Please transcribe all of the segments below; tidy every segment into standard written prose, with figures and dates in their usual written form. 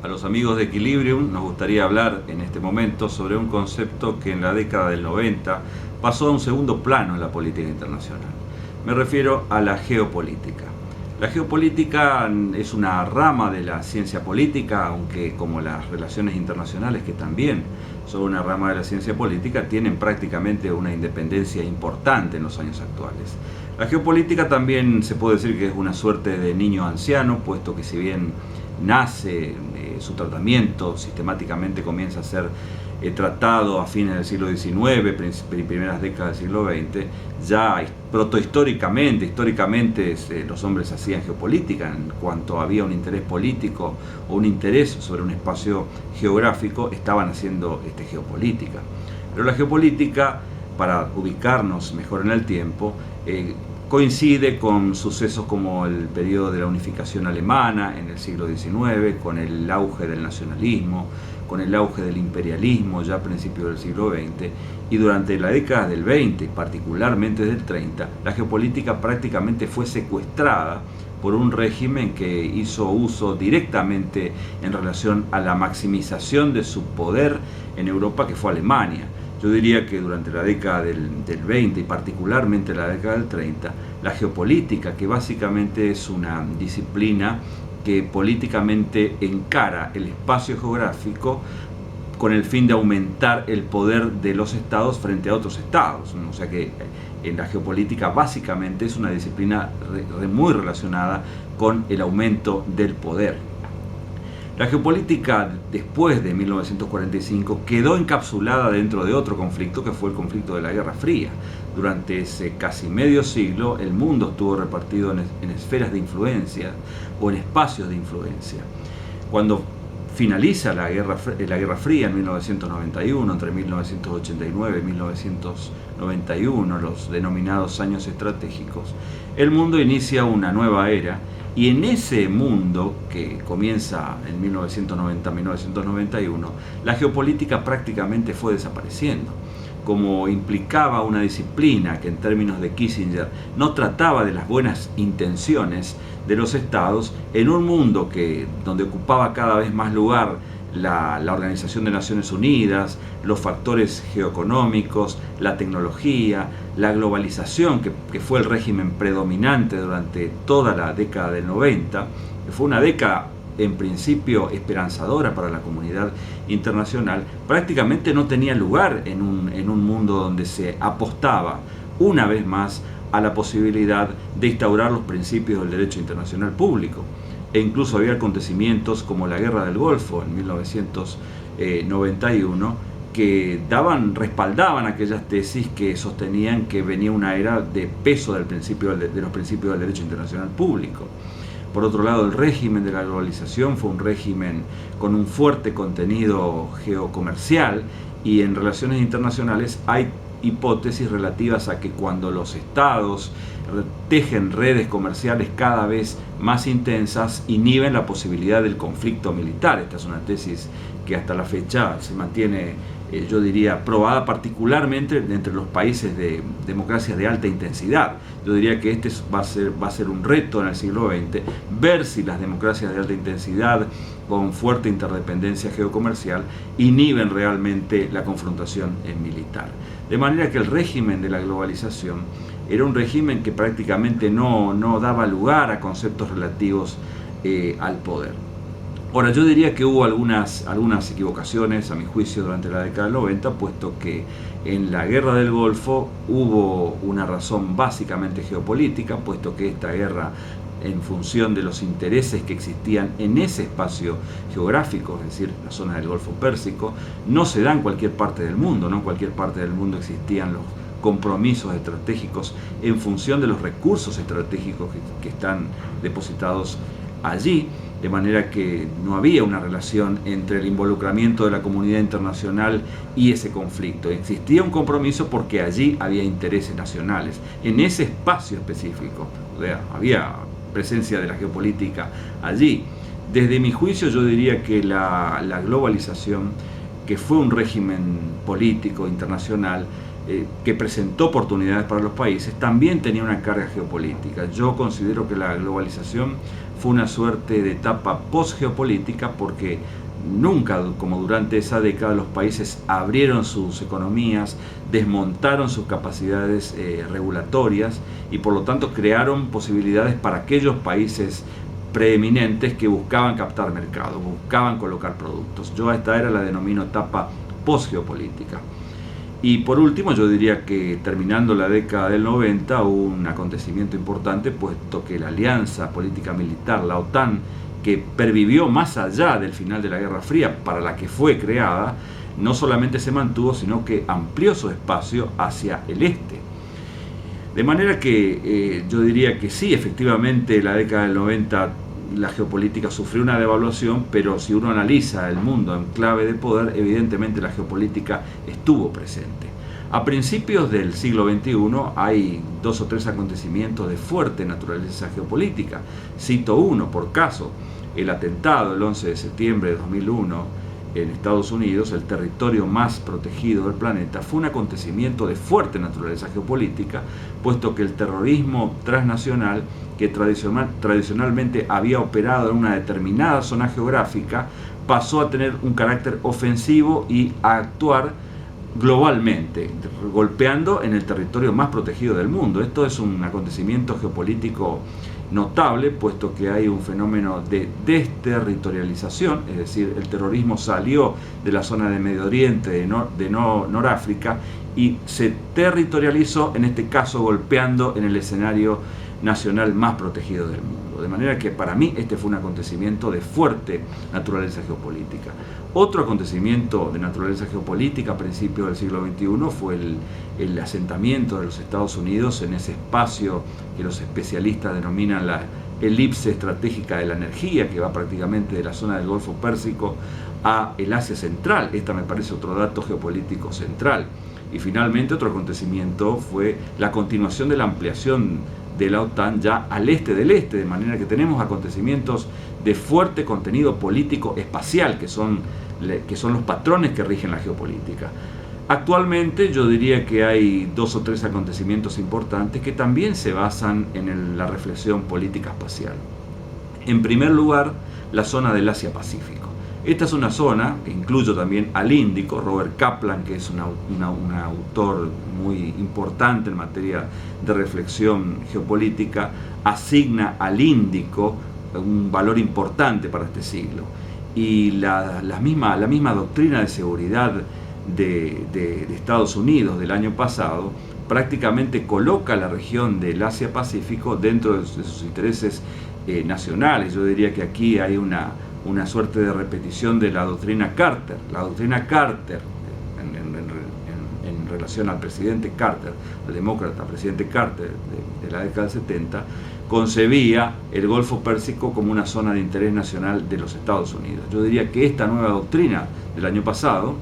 A los amigos de Equilibrium nos gustaría hablar en este momento sobre un concepto que en la década del 90 pasó a un segundo plano en la política internacional. Me refiero a la geopolítica. La geopolítica es una rama de la ciencia política, aunque como las relaciones internacionales, que también son una rama de la ciencia política, tienen prácticamente una independencia importante en los años actuales. La geopolítica también se puede decir que es una suerte de niño anciano, puesto que si bien nace, su tratamiento sistemáticamente comienza a ser tratado a fines del siglo XIX, primeras décadas del siglo XX, ya históricamente los hombres hacían geopolítica en cuanto había un interés político o un interés sobre un espacio geográfico, estaban haciendo geopolítica. Pero la geopolítica, para ubicarnos mejor en el tiempo, coincide con sucesos como el periodo de la unificación alemana en el siglo XIX, con el auge del nacionalismo, con el auge del imperialismo ya a principios del siglo XX, y durante la década del 20, particularmente del 30, la geopolítica prácticamente fue secuestrada por un régimen que hizo uso directamente en relación a la maximización de su poder en Europa, que fue Alemania. Yo diría que durante la década del 20 y particularmente la década del 30, la geopolítica, que básicamente es una disciplina que políticamente encara el espacio geográfico con el fin de aumentar el poder de los estados frente a otros estados. O sea que en la geopolítica básicamente es una disciplina muy relacionada con el aumento del poder. La geopolítica después de 1945 quedó encapsulada dentro de otro conflicto, que fue el conflicto de la Guerra Fría. Durante ese casi medio siglo el mundo estuvo repartido en esferas de influencia o en espacios de influencia. Cuando finaliza la Guerra Fría en 1991, entre 1989 y 1991, los denominados años estratégicos, el mundo inicia una nueva era. Y en ese mundo, que comienza en 1990-1991, la geopolítica prácticamente fue desapareciendo. Como implicaba una disciplina que en términos de Kissinger no trataba de las buenas intenciones de los estados, en un mundo donde ocupaba cada vez más lugar la Organización de Naciones Unidas, los factores geoeconómicos, la tecnología, la globalización, que fue el régimen predominante durante toda la década del 90, que fue una década en principio esperanzadora para la comunidad internacional, prácticamente no tenía lugar en un mundo donde se apostaba una vez más a la posibilidad de instaurar los principios del derecho internacional público. E incluso había acontecimientos como la Guerra del Golfo en 1991 que respaldaban aquellas tesis que sostenían que venía una era de peso de los principios del derecho internacional público. Por otro lado, el régimen de la globalización fue un régimen con un fuerte contenido geocomercial, y en relaciones internacionales hay hipótesis relativas a que cuando los estados tejen redes comerciales cada vez más intensas, inhiben la posibilidad del conflicto militar. Esta es una tesis que hasta la fecha se mantiene, yo diría, probada particularmente entre los países de democracias de alta intensidad. Yo diría que va a ser un reto en el siglo XX, ver si las democracias de alta intensidad con fuerte interdependencia geocomercial inhiben realmente la confrontación militar. De manera que el régimen de la globalización era un régimen que prácticamente no daba lugar a conceptos relativos al poder. Ahora, yo diría que hubo algunas equivocaciones, a mi juicio, durante la década del 90, puesto que en la Guerra del Golfo hubo una razón básicamente geopolítica, puesto que esta guerra, en función de los intereses que existían en ese espacio geográfico, es decir, la zona del Golfo Pérsico, no se da en cualquier parte del mundo, no en cualquier parte del mundo existían los compromisos estratégicos en función de los recursos estratégicos que están depositados allí, de manera que no había una relación entre el involucramiento de la comunidad internacional y ese conflicto. Existía un compromiso porque allí había intereses nacionales, en ese espacio específico. O sea, había presencia de la geopolítica allí. Desde mi juicio, yo diría que la globalización, que fue un régimen político internacional que presentó oportunidades para los países, también tenía una carga geopolítica. Yo considero que la globalización fue una suerte de etapa post-geopolítica, porque nunca, como durante esa década, los países abrieron sus economías, desmontaron sus capacidades regulatorias y por lo tanto crearon posibilidades para aquellos países preeminentes que buscaban captar mercado, buscaban colocar productos. Yo a esta era la denomino etapa post-geopolítica. Y por último, yo diría que terminando la década del 90 hubo un acontecimiento importante, puesto que la alianza política militar, la OTAN, que pervivió más allá del final de la Guerra Fría, para la que fue creada, no solamente se mantuvo, sino que amplió su espacio hacia el este. De manera que yo diría que sí, efectivamente la década del 90 la geopolítica sufrió una devaluación, pero si uno analiza el mundo en clave de poder, evidentemente la geopolítica estuvo presente. A principios del siglo XXI hay 2 o 3 acontecimientos de fuerte naturaleza geopolítica. Cito uno por caso: el atentado el 11 de septiembre de 2001 en Estados Unidos, el territorio más protegido del planeta, fue un acontecimiento de fuerte naturaleza geopolítica, puesto que el terrorismo transnacional, que tradicionalmente había operado en una determinada zona geográfica, pasó a tener un carácter ofensivo y a actuar globalmente, golpeando en el territorio más protegido del mundo. Esto es un acontecimiento geopolítico notable, puesto que hay un fenómeno de desterritorialización, es decir, el terrorismo salió de la zona de Medio Oriente, de Noráfrica, y se territorializó, en este caso golpeando en el escenario nacional más protegido del mundo. De manera que para mí este fue un acontecimiento de fuerte naturaleza geopolítica. Otro acontecimiento de naturaleza geopolítica a principios del siglo XXI fue el asentamiento de los Estados Unidos en ese espacio que los especialistas denominan la elipse estratégica de la energía, que va prácticamente de la zona del Golfo Pérsico a el Asia Central. Esta me parece otro dato geopolítico central. Y finalmente otro acontecimiento fue la continuación de la ampliación de la OTAN ya al este del este, de manera que tenemos acontecimientos de fuerte contenido político espacial, que son los patrones que rigen la geopolítica. Actualmente yo diría que hay 2 o 3 acontecimientos importantes que también se basan en la reflexión política espacial. En primer lugar, la zona del Asia-Pacífico. Esta es una zona que incluyo también al Índico. Robert Kaplan, que es un autor muy importante en materia de reflexión geopolítica, asigna al Índico un valor importante para este siglo. Y la misma doctrina de seguridad de Estados Unidos del año pasado prácticamente coloca la región del Asia-Pacífico dentro de sus intereses nacionales. Yo diría que aquí hay una suerte de repetición de la doctrina Carter. La doctrina Carter, en relación al presidente Carter, al demócrata presidente Carter de la década del 70, concebía el Golfo Pérsico como una zona de interés nacional de los Estados Unidos. Yo diría que esta nueva doctrina del año pasado,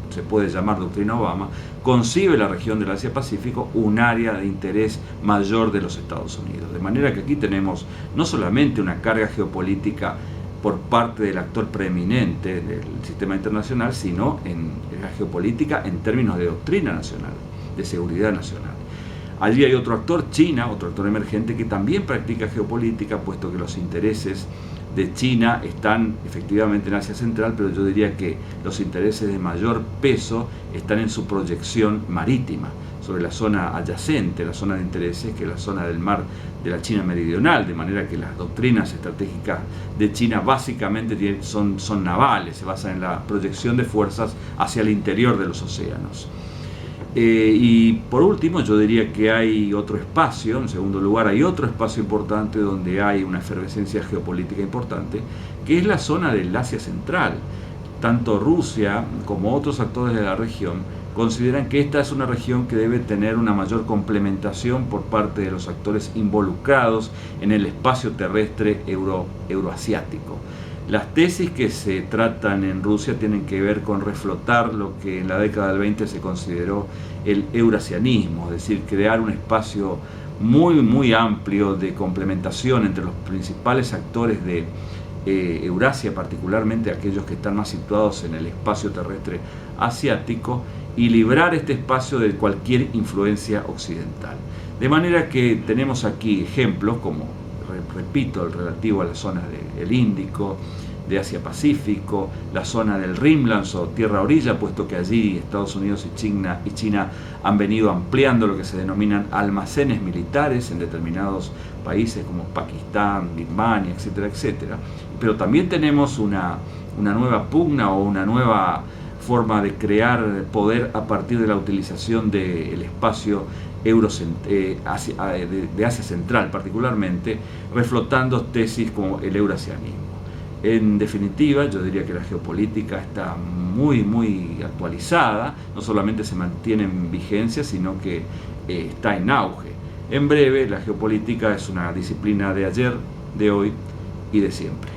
se puede llamar doctrina Obama, concibe la región del Asia-Pacífico un área de interés mayor de los Estados Unidos. De manera que aquí tenemos no solamente una carga geopolítica por parte del actor preeminente del sistema internacional, sino en la geopolítica en términos de doctrina nacional, de seguridad nacional. Allí hay otro actor, China, otro actor emergente que también practica geopolítica, puesto que los intereses de China están efectivamente en Asia Central, pero yo diría que los intereses de mayor peso están en su proyección marítima, sobre la zona adyacente, la zona de intereses, que es la zona del mar de la China meridional, de manera que las doctrinas estratégicas de China básicamente son navales, se basan en la proyección de fuerzas hacia el interior de los océanos. Y por último, yo diría que hay otro espacio, en segundo lugar, hay otro espacio importante donde hay una efervescencia geopolítica importante, que es la zona del Asia Central. Tanto Rusia como otros actores de la región consideran que esta es una región que debe tener una mayor complementación por parte de los actores involucrados en el espacio terrestre euroasiático. Las tesis que se tratan en Rusia tienen que ver con reflotar lo que en la década del 20 se consideró el eurasianismo, es decir, crear un espacio muy amplio de complementación entre los principales actores de Eurasia, particularmente aquellos que están más situados en el espacio terrestre asiático, y librar este espacio de cualquier influencia occidental. De manera que tenemos aquí ejemplos como, repito, el relativo a las zonas del Índico, de Asia-Pacífico, la zona del Rimlands o tierra-orilla, puesto que allí Estados Unidos y China han venido ampliando lo que se denominan almacenes militares en determinados países como Pakistán, Birmania, etcétera, etcétera. Pero también tenemos una nueva pugna o una nueva forma de crear poder a partir de la utilización del espacio de Asia Central particularmente, reflotando tesis como el eurasianismo. En definitiva, yo diría que la geopolítica está muy actualizada, no solamente se mantiene en vigencia, sino que está en auge. En breve, la geopolítica es una disciplina de ayer, de hoy y de siempre.